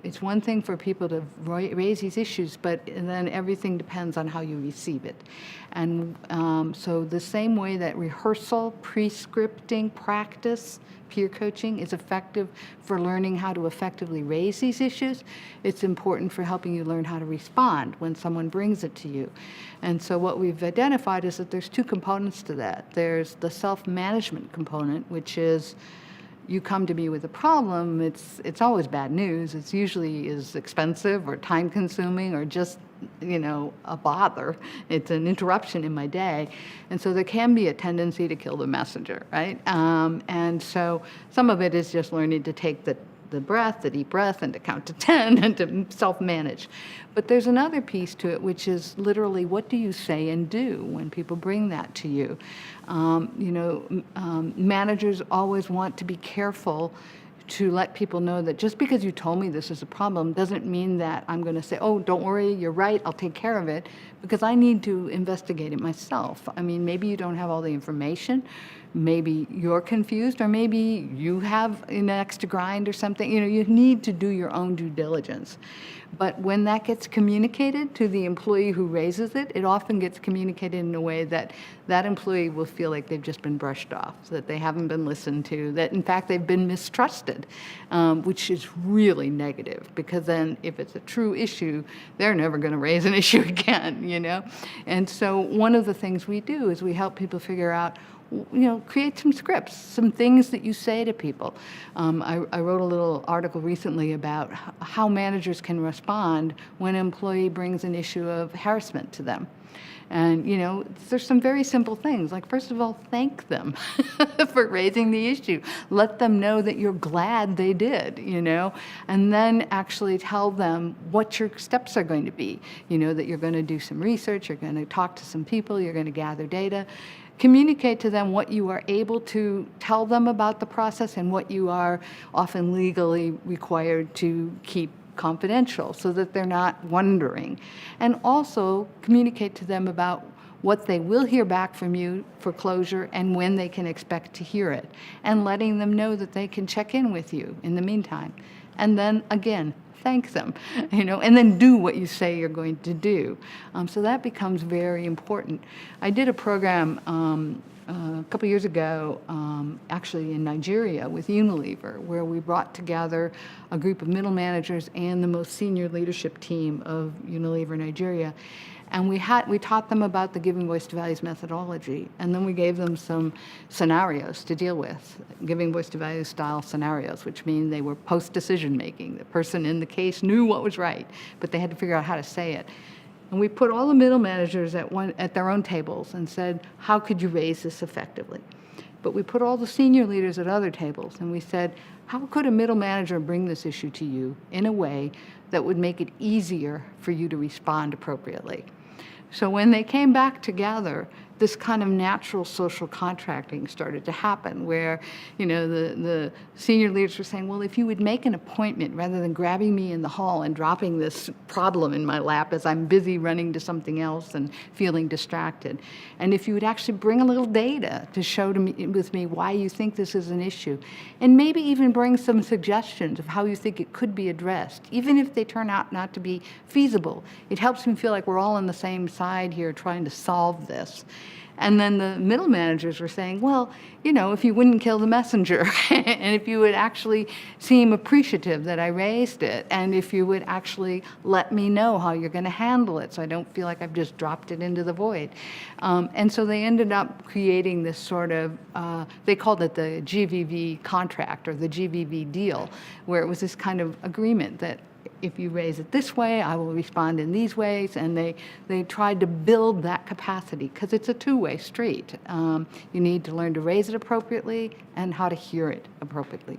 it's one thing for people to raise these issues, but then everything depends on how you receive it. And so the same way that rehearsal, pre-scripting, practice, peer coaching is effective for learning how to effectively raise these issues, it's important for helping you learn how to respond when someone brings it to you. And so what we've identified is that there's two components to that. There's the self-management component, which is you come to me with a problem, it's always bad news. It's usually is expensive or time-consuming or just, a bother. It's an interruption in my day. And so there can be a tendency to kill the messenger, right? And so some of it is just learning to take the deep breath, and to count to 10 and to self-manage. But there's another piece to it, which is literally what do you say and do when people bring that to you? Managers always want to be careful to let people know that just because you told me this is a problem doesn't mean that I'm going to say, oh, don't worry, you're right, I'll take care of it, because I need to investigate it myself. I mean, maybe you don't have all the information, maybe you're confused, or maybe you have an extra grind or something. You need to do your own due diligence. But when that gets communicated to the employee who raises it, it often gets communicated in a way that that employee will feel like they've just been brushed off, that they haven't been listened to, that in fact they've been mistrusted, which is really negative, because then if it's a true issue, they're never going to raise an issue again, And so one of the things we do is we help people figure out, create some scripts, some things that you say to people. I wrote a little article recently about how managers can respond when an employee brings an issue of harassment to them. And, there's some very simple things, like, first of all, thank them for raising the issue. Let them know that you're glad they did, and then actually tell them what your steps are going to be, that you're going to do some research, you're going to talk to some people, you're going to gather data. Communicate to them what you are able to tell them about the process and what you are often legally required to keep confidential, so that they're not wondering. And also communicate to them about what they will hear back from you for closure and when they can expect to hear it, and letting them know that they can check in with you in the meantime. And then again, thank them, and then do what you say you're going to do. So that becomes very important. I did a program a couple years ago, actually in Nigeria with Unilever, where we brought together a group of middle managers and the most senior leadership team of Unilever Nigeria. And we taught them about the Giving Voice to Values methodology, and then we gave them some scenarios to deal with, Giving Voice to Values style scenarios, which mean they were post-decision making. The person in the case knew what was right, but they had to figure out how to say it. And we put all the middle managers at their own tables and said, how could you raise this effectively? But we put all the senior leaders at other tables, and we said, how could a middle manager bring this issue to you in a way that would make it easier for you to respond appropriately? So when they came back together, this kind of natural social contracting started to happen, where, the senior leaders were saying, well, if you would make an appointment rather than grabbing me in the hall and dropping this problem in my lap as I'm busy running to something else and feeling distracted, and if you would actually bring a little data to show with me why you think this is an issue, and maybe even bring some suggestions of how you think it could be addressed, even if they turn out not to be feasible, it helps me feel like we're all on the same side here trying to solve this. And then the middle managers were saying, well, if you wouldn't kill the messenger, and if you would actually seem appreciative that I raised it, and if you would actually let me know how you're going to handle it so I don't feel like I've just dropped it into the void. And so they ended up creating this sort of, they called it the GVV contract, or the GVV deal, where it was this kind of agreement that if you raise it this way, I will respond in these ways. And they tried to build that capacity, because it's a two-way street. You need to learn to raise it appropriately and how to hear it appropriately.